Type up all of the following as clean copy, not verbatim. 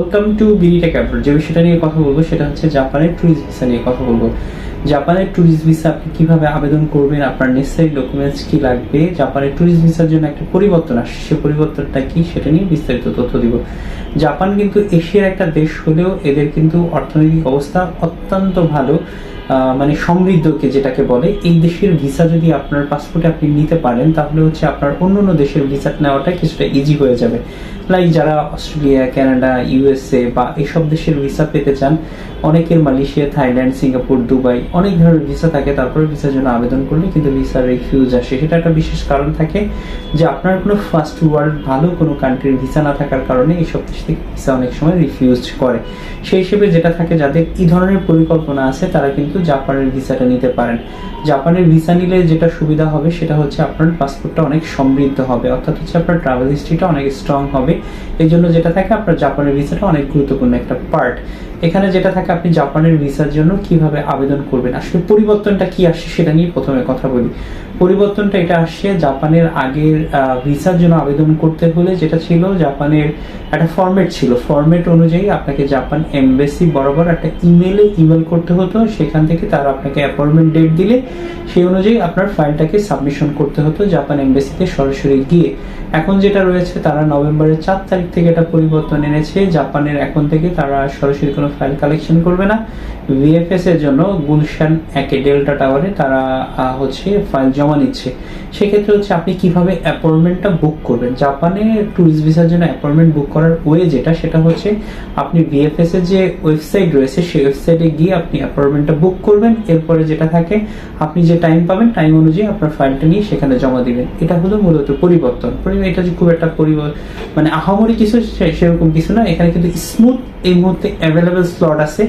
Welcome to BDTech abroad. যে বিষয়টা নিয়ে কথা বলবো সেটা হচ্ছে জাপানের ট্যুরিস্ট ভিসা নিয়ে কথা বলবো। জাপানের ট্যুরিস্ট ভিসা আপনি কিভাবে আবেদন করবেন, আপনার নেসেসারি ডকুমেন্টস কি লাগবে, জাপানের ট্যুরিস্ট ভিসার জন্য একটা পরিবর্তন আসছে, সেই পরিবর্তনটা কি সেটা নিয়ে বিস্তারিত তথ্য দিব। জাপান কিন্তু এশিয়ার একটা দেশ হলেও এদের কিন্তু অর্থনৈতিক অবস্থা অত্যন্ত ভালো, মানে সমৃদ্ধকে যেটাকে বলে। এই দেশের ভিসা যদি আপনার পাসপোর্টে আপনি নিতে পারেন তাহলে হচ্ছে আপনার অন্য অন্য দেশের ভিসা নেওয়াটা কিছুটা ইজি হয়ে যাবে। লাইক যারা অস্ট্রেলিয়া, কানাডা, ইউএসএ বা এইসব দেশের ভিসা পেতে চান, অনেকের মালয়েশিয়া, থাইল্যান্ড, সিঙ্গাপুর, দুবাই অনেক ধরনের ভিসা থাকে, তারপরে ভিসার জন্য আবেদন করলে কিন্তু ভিসার রিফিউজ আসে। সেটা একটা বিশেষ কারণ থাকে যে আপনার কোনো ফার্স্ট ওয়ার্ল্ড ভালো কোনো কান্ট্রির ভিসা না থাকার কারণে এইসব দেশ থেকে ভিসা অনেক সময় রিফিউজ করে। সেই হিসেবে যেটা থাকে, যাদের এই ধরনের পরিকল্পনা আছে তারা কিন্তু জাপানের ভিসাটা নিতে পারেন। জাপানের ভিসা নিলে যেটা সুবিধা হবে সেটা হচ্ছে আপনার পাসপোর্টটা অনেক সমৃদ্ধ হবে, অর্থাৎ হচ্ছে আপনার ট্রাভেল হিস্ট্রিটা অনেক স্ট্রং হবে। এই জন্য যেটা থাকে, আপনার জাপানের ভিসাটা অনেক গুরুত্বপূর্ণ একটা পার্ট। এখানে যেটা থাকে, আপনি জাপানের ভিসার জন্য কিভাবে আবেদন করবেন, আসলে পরিবর্তনটা কি আসছে সেটা নিয়ে প্রথমে কথা বলি। পরিবর্তনটা এটা আসছে, জাপানের আগের ভিসার জন্য আবেদন করতে হলে যেটা ছিল, জাপানের একটা ফরম্যাট ছিল, ফরম্যাট অনুযায়ী আপনাকে জাপান এমবেসি বরাবর একটা ইমেল করতে হতো। সেখান থেকে তারা আপনাকে অ্যাপয়েন্টমেন্ট ডেট দিলে সেই অনুযায়ী আপনার ফাইলটাকে সাবমিশন করতে হতো জাপান এমবেসিতে সরাসরি গিয়ে। এখন যেটা রয়েছে, তারা নভেম্বরের 4 তারিখ থেকে এটা পরিবর্তন এনেছে। জাপানের এখন থেকে তারা সরাসরি কোনো ফাইল কালেকশন করবে না। ভিএফএস এর জন্য গুলশান একে ডেল্টা টাওয়ারে তারা হচ্ছে ফাইল জমা নিচ্ছে। সেক্ষেত্রে হচ্ছে আপনি কিভাবে অ্যাপয়েন্টমেন্টটা বুক করবেন। জাপানে ট্যুরিস্ট ভিসার জন্য অ্যাপয়েন্টমেন্ট বুক করার ওয়ে সেটা হচ্ছে, আপনি ভিএফএস এর যে ওয়েবসাইট রয়েছে সেই ওয়েবসাইটে গিয়ে আপনি অ্যাপয়েন্টমেন্টটা বুক করবেন। এরপরে যেটা থাকে, আপনি যে টাইম পাবেন টাইম অনুযায়ী আপনার ফাইলটা নিয়ে সেখানে জমা দিবেন। এটা হলো মূলত পরিবর্তন। এটা যে খুব একটা মানে আহামরি কিছু সেরকম কিছু না। এখানে কিন্তু স্মুথ এই মুহূর্তে অ্যাভেলেবেল স্লট আছে।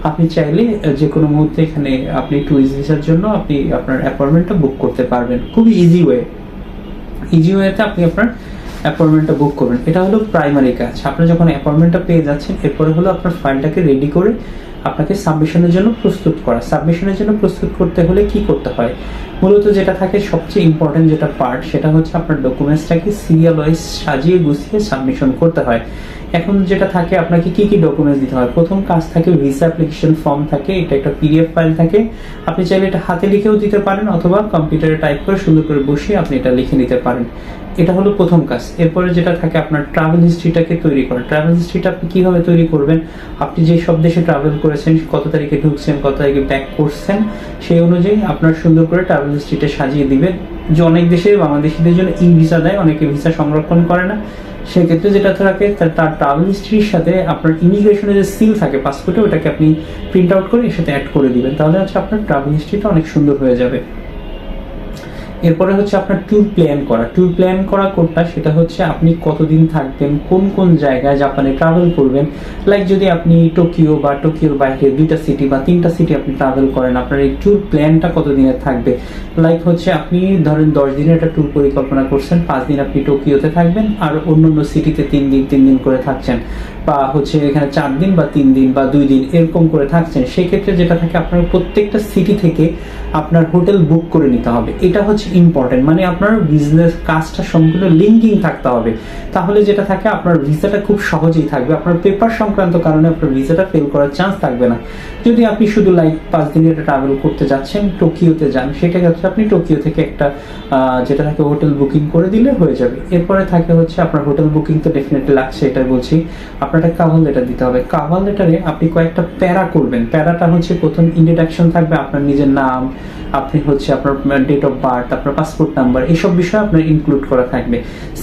আপনি চাইলে যে কোনো মুহূর্তে এখানে আপনি ট্যুরিস্ট ভিসার জন্য আপনি আপনার অ্যাপয়েন্টমেন্টটা বুক করতে পারবেন। খুবই ইজি ওয়েতে আপনি আপনার অ্যাপয়েন্টমেন্টটা বুক করবেন। এটা হলো প্রাইমারি কাজ। আপনি যখন অ্যাপয়েন্টমেন্টটা পেয়ে যাচ্ছেন, এরপরে হলো আপনার ফাইলটাকে রেডি করে আপনাকে সাবমিশনের জন্য প্রস্তুত করা। সাবমিশনের জন্য প্রস্তুত করতে হলে কি করতে হয়, মূলত যেটা থাকে সবচেয়ে ইম্পর্টেন্ট যেটা পার্ট সেটা হচ্ছে আপনার ডকুমেন্টসটাকে সিরিয়াল ওয়াইজ সাজিয়ে গুছিয়ে সাবমিশন করতে হয়। এখন যেটা থাকে, আপনাকে কি কি ডকুমেন্টস দিতে হয়, প্রথম কাজ থাকে ভিসা অ্যাপ্লিকেশন ফর্ম থাকে। এটা একটা পিডিএফ ফাইল থাকে, আপনি চাইলে এটা হাতে লিখেও দিতে পারেন অথবা কম্পিউটারে টাইপ করে সুন্দর করে বসিয়ে আপনি এটা লিখে নিতে পারেন। এটা হলো প্রথম কাজ। এরপরে যেটা থাকে, আপনার ট্রাভেল হিস্ট্রিটাকে তৈরি করা। ট্রাভেল হিস্ট্রিটা আপনি কিভাবে তৈরি করবেন, আপনি যে সব দেশে ট্রাভেল করেছেন, কত তারিখে ঢুকছেন, কত তারিখে ব্যাক করছেন, সেই অনুযায়ী আপনার সুন্দর করে ট্রাভেল হিস্ট্রিটা সাজিয়ে দিবেন। যে অনেক দেশে বাংলাদেশিদের জন্য ই ভিসা দেয়, অনেকে ভিসা সংরক্ষণ করে না। সেক্ষেত্রে যেটা থাকে, তার ট্রাভেল হিস্ট্রির সাথে আপনার ইমিগ্রেশনের যে সিল থাকে পাসপোর্টে, ওটাকে আপনি প্রিন্ট আউট করে এর সাথে অ্যাড করে দিবেন। তাহলে হচ্ছে আপনার ট্রাভেল হিস্ট্রিটা অনেক সুন্দর হয়ে যাবে। এরপরে হচ্ছে আপনার ট্যুর প্ল্যান করা কোডটা, সেটা হচ্ছে আপনি কতদিন থাকবেন, কোন কোন জায়গায় জাপানে ট্রাভেল করবেন। লাইক যদি আপনি টোকিও বা টোকিওর বাইরে 2টা সিটি বা 3টা সিটি আপনি ট্রাভেল করেন, আপনার এই ট্যুর প্ল্যানটা কতদিনের থাকবে। লাইক হচ্ছে আপনি ধরেন 10 দিনের একটা ট্যুর পরিকল্পনা করছেন, 5 দিন আপনি টোকিওতে থাকবেন আর অন্য সিটিতে 3 দিন করে থাকছেন, বা হচ্ছে এখানে 4 দিন বা 3 দিন বা 2 দিন এরকম করে থাকছেন। সেক্ষেত্রে যেটা থাকে, আপনার প্রত্যেকটা সিটি থেকে আপনার হোটেল বুক করে নিতে হবে। এটা হচ্ছে ইম্পর্টেন্ট, মানে আপনার বিজনেস কাজটা সম্পূর্ণ লিঙ্কিং থাকতে হবে। তাহলে যেটা থাকে, আপনার ভিসাটা খুব সহজেই থাকবে। আপনার পেপার সংক্রান্ত কারণে আপনার ভিসাটা ফেল করার চান্স থাকবে না। যদি আপনি শুধু লাইক 5 দিনের ট্রাভেল করতে যাচ্ছেন, টোকিওতে যান, সেক্ষেত্রে আপনি টোকিও থেকে একটা যেটা থাকে হোটেল বুকিং করে দিলে হয়ে যাবে। এরপরে থাকে হচ্ছে আপনার হোটেল বুকিং তো ডেফিনেটলি লাগছে, এটা বলছি। আপনার একটা কাভার লেটার দিতে হবে। কাভার লেটারে আপনি কয়েকটা প্যারা করবেন। প্যারাটা হচ্ছে, প্রথম ইন্ট্রোডাকশন থাকবে, আপনার নিজের নাম, আপনি হচ্ছে আপনার ডেট অফ বার্থ, আপনার পাসপোর্ট নাম্বার, এইসব বিষয় আপনার ইনক্লুড করা থাকবে।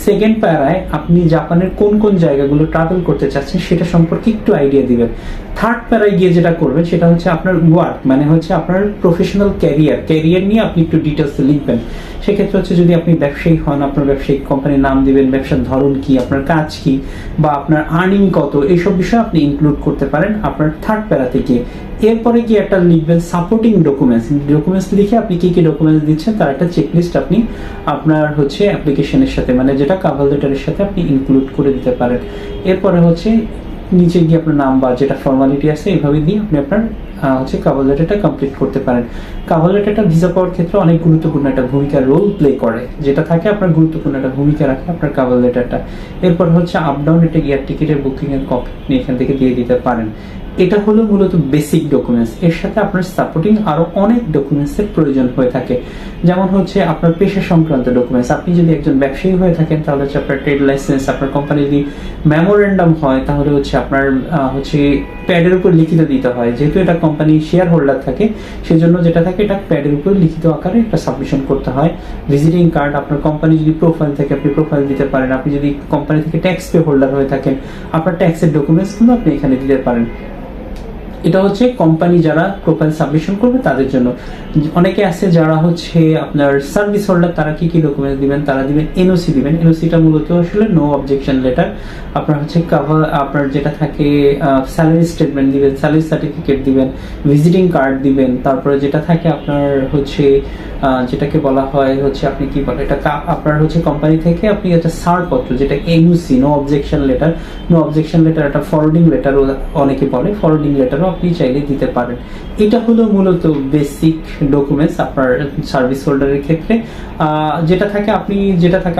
সেকেন্ড প্যারায় আপনি জাপানের কোন কোন জায়গাগুলো ট্রাভেল করতে চাচ্ছেন সেটা সম্পর্কে একটু আইডিয়া দিবেন। থার্ড প্যারায় গিয়ে যেটা করবেন সেটা হচ্ছে আপনার ওয়ার্ক, মানে হচ্ছে আপনার প্রফেশনাল ক্যারিয়ার নিয়ে আপনি একটু ডিটেলসে লিখবেন। সেক্ষেত্রে হচ্ছে, যদি আপনি ব্যবসায়ী হন, আপনার ব্যবসায়িক কোম্পানির নাম দিবেন, ব্যবসার ধরন কি, আপনার কাজ কি, বা আপনার আর্নিং কত, এইসব বিষয় আপনি ইনক্লুড করতে পারেন আপনার থার্ড প্যারাতে গিয়ে। এরপরে কি একটা লিখবেন সাপোর্টিং ডকুমেন্টস লিখে আপনি কি কি ডকুমেন্টস দিচ্ছেন তার একটা চেকলিস্ট আপনি আপনার হচ্ছে অ্যাপ্লিকেশনের সাথে, মানে যেটা কাভার লেটারের সাথে আপনি ইনক্লুড করে দিতে পারেন। এরপরে হচ্ছে নিচে গিয়ে আপনার নাম বা যেটা ফর্মালিটি আছে এইভাবে দিয়ে আপনি আপনার হচ্ছে কভার লেটারটা কমপ্লিট করতে পারেন। কভার লেটারটা ভিসা পাওয়ার ক্ষেত্রে অনেক গুরুত্বপূর্ণ একটা ভূমিকা রোল প্লে করে, যেটা থাকে আপনার গুরুত্বপূর্ণ একটা ভূমিকা রাখে আপনার কভার লেটারটা। এরপর হচ্ছে আপ ডাউন একটা এয়ার টিকিটের বুকিং এর কপি আপনি এখান থেকে দিয়ে দিতে পারেন। এটা হলো মূলত বেসিক ডকুমেন্টস। এর সাথে আপনার সাপোর্টিং আরো অনেক ডকুমেন্টসের প্রয়োজন হয়ে থাকে, যেমন হচ্ছে আপনার পেশা সংক্রান্ত ডকুমেন্টস। আপনি যদি একজন ব্যবসায়ী হয়ে থাকেন তাহলে হচ্ছে আপনার ট্রেড লাইসেন্স, আপনার কোম্পানি যদি মেমোরেন্ডাম হয় তাহলে হচ্ছে আপনার হচ্ছে প্যাডের উপর লিখিত দিতে হয়, যেহেতু এটা কোম্পানি শেয়ার হোল্ডার থাকে সেজন্য যেটা থাকে এটা প্যাডের উপর লিখিত আকারে একটা সাবমিশন করতে হয়। ভিজিটিং কার্ড, আপনার কোম্পানি যদি প্রোফাইল থাকে আপনি প্রোফাইল দিতে পারেন। আপনি যদি কোম্পানি থেকে ট্যাক্স পে হোল্ডার হয়ে থাকেন আপনার ট্যাক্সের ডকুমেন্টসগুলো আপনি এখানে দিতে পারেন। এটা হচ্ছে কোম্পানি যারা প্রোফাইল সাবমিশন করবে তাদের জন্য। অনেকে আছে যারা হচ্ছে আপনার সার্ভিস হোল্ডার, তারা কি কি ডকুমেন্টস দিবেন, তারা দিবেন এনওসি দিবেন। এনওসিটা মূলত আসলে নো অবজেকশন লেটার। আপনার হচ্ছে কভার, আপনার যেটা থাকে স্যালারি স্টেটমেন্ট দিবেন, স্যালারি সার্টিফিকেট দিবেন, ভিজিটিং কার্ড দিবেন। তারপরে যেটা থাকে আপনার হচ্ছে যেটাকে বলা হয় হচ্ছে আপনি কি বলে এটা আপনার হচ্ছে কোম্পানি থেকে আপনি একটা ছাড়পত্র, যেটা NOC no objection letter. No objection letter একটা ফরওয়ার্ডিং লেটার অনেকে বলে, ফরওয়ার্ডিং লেটারও আপনি চাইলে দিতে পারেন। এটা হলো মূলত বেসিক ডকুমেন্টস আপনার সার্ভিস হোল্ডারের ক্ষেত্রে। যেটা থাকে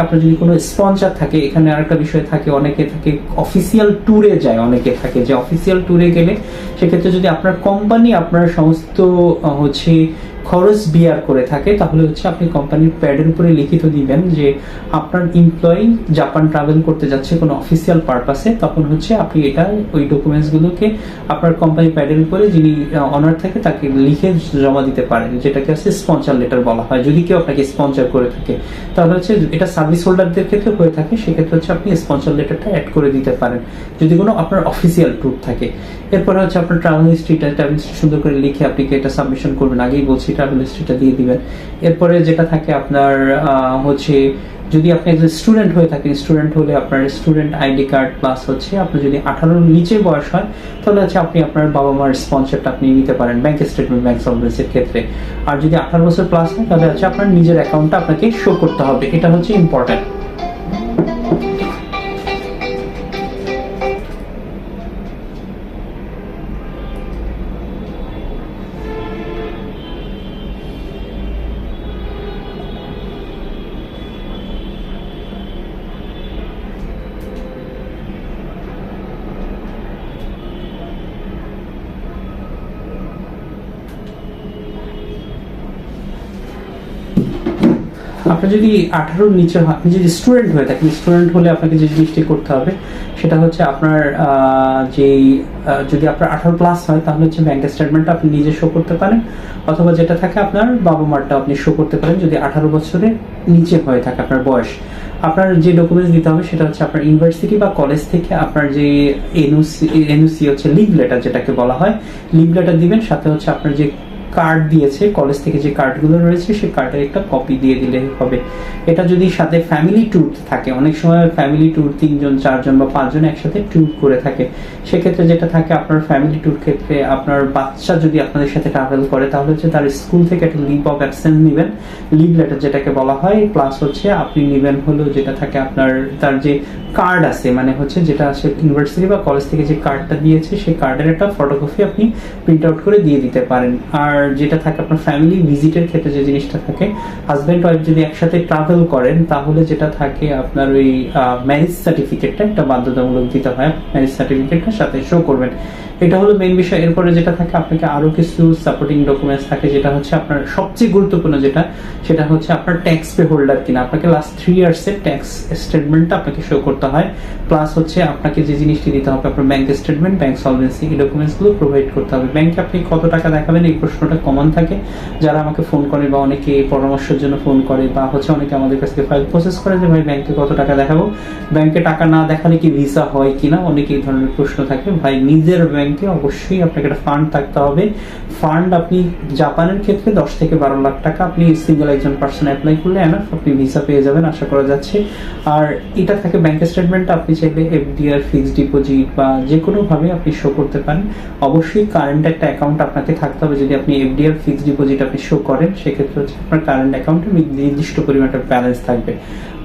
আপনার যদি কোনো স্পন্সর থাকে, এখানে আরেকটা বিষয় থাকে, অনেকে থাকে অফিসিয়াল ট্যুরে যায়, অনেকে থাকে যে অফিসিয়াল ট্যুরে গেলে সেক্ষেত্রে যদি আপনার কোম্পানি আপনার সমস্ত হচ্ছে খরচ বিয়ার করে থাকে তাহলে হচ্ছে আপনি কোম্পানির প্যাডের উপরে লিখিত দিবেন যে আপনার এমপ্লয়ি জাপান ট্রাভেল করতে যাচ্ছে কোনো অফিসিয়াল পারপাসে, তখন হচ্ছে আপনি এটা ওই ডকুমেন্টসগুলোকে আপনার কোম্পানি প্যাডের উপরে যিনি অনার থাকে তাকে লিখে জমা দিতে পারেন, যেটাকে হচ্ছে স্পন্সর লেটার বলা হয়। যদি কেউ আপনাকে স্পন্সর করে থাকে তাহলে হচ্ছে এটা সার্ভিস হোল্ডারদের ক্ষেত্রে হয়ে থাকে, সেক্ষেত্রে হচ্ছে আপনি স্পন্সর লেটারটা অ্যাড করে দিতে পারেন যদি কোনো আপনার অফিসিয়াল ট্যুর থাকে। এরপরে হচ্ছে আপনার ট্রাভেল হিস্ট্রিটা সুন্দর করে লিখে আপনি এটা সাবমিশন করবেন, আগেই বলছি ট্রাভেল হিস্ট্রিটা দিয়ে দিবেন। এরপরে যেটা থাকে আপনার হচ্ছে যদি আপনি একজন স্টুডেন্ট হয়ে থাকেন, স্টুডেন্ট হলে আপনার স্টুডেন্ট আইডি কার্ড প্লাস হচ্ছে আপনার যদি 18 নিচে বয়স হয় তাহলে হচ্ছে আপনি আপনার বাবা মার স্পন্সরটা আপনি নিতে পারেন ব্যাংক স্টেটমেন্ট, ব্যাংক সলভেন্সির ক্ষেত্রে। আর যদি 18 বছর প্লাস হয় তাহলে হচ্ছে আপনার নিজের অ্যাকাউন্টটা আপনাকে শো করতে হবে, এটা হচ্ছে ইম্পর্টেন্ট। আপনার যদি 18 নিচে হয়, আপনি যদি স্টুডেন্ট হয়ে থাকেন, স্টুডেন্ট হলে আপনাকে যে জিনিসটি করতে হবে সেটা হচ্ছে আপনার যদি আপনার 18 প্লাস হয় তাহলে হচ্ছে ব্যাংক স্টেটমেন্টটা আপনি নিজে শো করতে পারেন, অথবা যেটা থাকে আপনার বাবা মারটা আপনি শো করতে পারেন যদি 18 বছরের নিচে হয়ে থাকে আপনার বয়স। আপনার যে ডকুমেন্টস দিতে হবে সেটা হচ্ছে আপনার ইউনিভার্সিটি বা কলেজ থেকে আপনার যে এনওসি হচ্ছে লিভ লেটার যেটাকে বলা হয়, লিভ লেটার দিবেন। সাথে হচ্ছে আপনার যে কার্ড দিয়েছে কলেজ থেকে, যে কার্ডগুলো রয়েছে সেই কার্ডের একটা কপি দিয়ে দিলে হবে। এটা যদি সাথে ফ্যামিলি ট্যুর থাকে, অনেক সময় ফ্যামিলি ট্যুর 3 জন 4 জন বা 5 জন একসাথে ট্যুর করে থাকে, সেক্ষেত্রে যেটা থাকে আপনার ফ্যামিলি ট্যুর ক্ষেত্রে আপনার বাচ্চা যদি আপনাদের সাথে ট্রাভেল করে তাহলে হচ্ছে তার স্কুল থেকে একটা লিভ অফ অ্যাবসেন্স নেবেন, লিভ লেটার যেটাকে বলা হয়। প্লাস হচ্ছে আপনি নেবেন হলো যেটা থাকে আপনার তার যে কার্ড আছে, মানে হচ্ছে যেটা আছে ইউনিভার্সিটি বা কলেজ থেকে যে কার্ডটা দিয়েছে সেই কার্ডের একটা ফটোকপি আপনি প্রিন্ট আউট করে দিয়ে দিতে পারেন। আর যেটা থাকে আপনার ফ্যামিলি ভিজিটের ক্ষেত্রে যে জিনিসটা থাকে, হাজব্যান্ড ওয়াইফ যদি একসাথে ট্রাভেল করেন তাহলে যেটা থাকে আপনার ওই ম্যারেজ সার্টিফিকেটটা একটা বাধ্যতামূলক দিতে হয়, ম্যারেজ সার্টিফিকেটটা সাথে শো করবেন। এটা হলো মেইন বিষয়। এরপরে যেটা থাকে আপনাকে আরো কিছু সাপোর্টিং ডকুমেন্টস থাকে, যেটা হচ্ছে আপনার সবচেয়ে গুরুত্বপূর্ণ যেটা, সেটা হচ্ছে আপনার ট্যাক্স পে হোল্ডার কিনা, আপনাকে লাস্ট 3 ইয়ার্সের ট্যাক্স স্টেটমেন্টটা আপনাকে শো করতে হয়। প্লাস হচ্ছে আপনাকে যে জিনিসটি দিতে হবে আপনার ব্যাংক স্টেটমেন্ট, ব্যাংক সলভেন্সি, এই ডকুমেন্টসগুলো প্রোভাইড করতে হবে। ব্যাংকে আপনি কত টাকা দেখাবেন এই প্রশ্নটা কমন থাকে, যারা আমাকে ফোন করে বা অনেকে পরামর্শের জন্য ফোন করে বা হচ্ছে অনেকে আমাদের কাছ থেকে ফাইল প্রসেস করে যে ভাই ব্যাংকে কত টাকা দেখাবো, ব্যাংকে টাকা না দেখালে কি ভিসা হয় কিনা, অনেকে এই ধরনের প্রশ্ন থাকে। ভাই নিজের ব্যাংকে অবশ্যই আপনাকে একটা ফান্ড থাকতে হবে। ফান্ড আপনি জাপানের ক্ষেত্রে 10 থেকে 12 লাখ টাকা আপনি সিঙ্গেল একজন পার্সন অ্যাপ্লাই করলে এনাফ, আপনি ভিসা পেয়ে যাবেন আশা করা যাচ্ছে। আর এটা থাকে ব্যাংক স্টেটমেন্টটা আপনি চাইলে এফডিআর, ফিক্সড ডিপোজিট বা যে কোনো ভাবে আপনি শো করতে পারেন। অবশ্যই কারেন্ট একটা অ্যাকাউন্ট আপনাকে থাকতে হবে। যদি আপনি এফডিআর, ফিক্সড ডিপোজিট আপনি শো করেন সেক্ষেত্রে হচ্ছে আপনার কারেন্ট অ্যাকাউন্টে নির্দিষ্ট পরিমাণ একটা ব্যালেন্স থাকবে।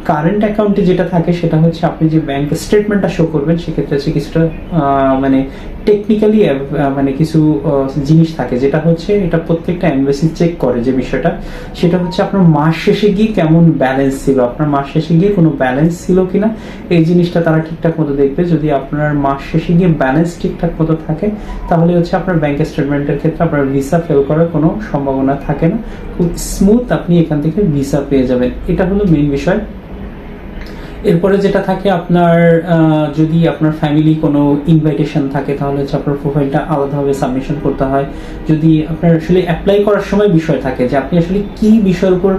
কারেন্ট অ্যাকাউন্টে যেটা থাকে সেটা হচ্ছে আপনি যে ব্যাংক স্টেটমেন্টটা শো করবেন, সেক্ষেত্রে হচ্ছে কিছুটা মানে টেকনিক্যালি মানে কিছু জিনিস থাকে, যেটা হচ্ছে এটা প্রত্যেকটা এমবেসি চেক করে। যে বিষয়টা সেটা হচ্ছে আপনার মাস শেষে গিয়ে কেমন ব্যালেন্স ছিল, আপনার মাস শেষে গিয়ে কোনো ব্যালেন্স ছিল কিনা, এই জিনিসটা তারা ঠিকঠাক মতো দেখবে। যদি আপনার মাস শেষে গিয়ে ব্যালেন্স ঠিকঠাক মতো থাকে, তাহলে হচ্ছে আপনার ব্যাংক স্টেটমেন্টের ক্ষেত্রে আপনার ভিসা ফেল করার কোনো সম্ভাবনা থাকে না, খুব স্মুথ আপনি এখান থেকে ভিসা পেয়ে যাবেন। এটা হলো মেইন বিষয়। এরপরে যেটা থাকে আপনার যদি আপনার ফ্যামিলি কোনো ইনভাইটেশন থাকে, তাহলে হচ্ছে আপনার প্রোফাইলটা আলাদাভাবে সাবমিশন করতে হয়। যদি আপনার আসলে অ্যাপ্লাই করার সময় বিষয় থাকে যে আপনি আসলে কি বিষয়ের উপর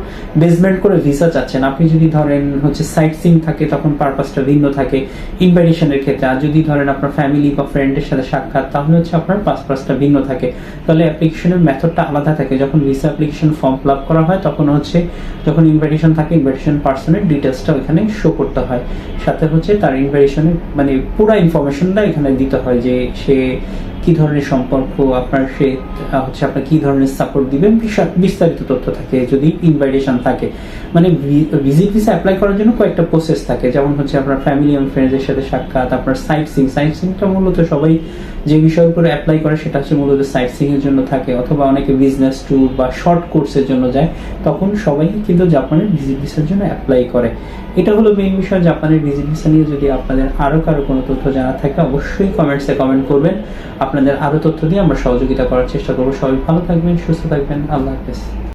বেসমেন্ট করে ভিসা চাচ্ছেন, আপনি যদি ধরেন হচ্ছে সাইট সিইং থাকে তখন পারপাসটা ভিন্ন থাকে ইনভাইটেশনের ক্ষেত্রে, আর যদি ধরেন আপনার ফ্যামিলি বা ফ্রেন্ডের সাথে সাক্ষাৎ, তাহলে হচ্ছে আপনার পারপাসটা ভিন্ন থাকে। তাহলে অ্যাপ্লিকেশনের মেথডটা আলাদা থাকে। যখন visa application form fill up করা হয় তখন হচ্ছে যখন ইনভাইটেশন থাকে, ইনভাইটেশন পার্সনের ডিটেলসটা ওখানে শো করতে হয়, সাথে হচ্ছে তার ইনভাইটেশনে মানে পুরো ইনফরমেশনটা এখানে দিতে হয় যে সে কি ধরনের সম্পর্ক আপনার, সে হচ্ছে আপনার কি ধরনের সাপোর্ট দিবেন, বিস্তারিত তথ্য থাকে যদি ইনভাইটেশন থাকে। মানে ভিজিট ভিসা অ্যাপ্লাই করার জন্য কয়েকটা প্রসেস থাকে, যেমন হচ্ছে আপনার ফ্যামিলি এবং ফ্রেন্ডসদের সাথে সাক্ষাৎ, আপনার সাইট সিইংটা মূলত সবাই যে বিষয়ের উপরে অ্যাপ্লাই করে সেটা হচ্ছে মূলত সাইট সিইং এর জন্য থাকে, অথবা অনেকে বিজনেস ট্যুর বা শর্ট কোর্সের জন্য যায়, তখন সবাই কিন্তু জাপানের ভিজিট ভিসার জন্য অ্যাপ্লাই করে। এটা হলো মেইন বিষয় জাপানের ভিজিট ভিসা নিয়ে। যদি আপনাদের আরো কারো কোনো তথ্য জানা থাকে অবশ্যই কমেন্টসে কমেন্ট করবেন, আপনাদের আরো তথ্য দিয়ে আমরা সহযোগিতা করার চেষ্টা করবো। সবাই ভালো থাকবেন, সুস্থ থাকবেন, আল্লাহ হাফেজ।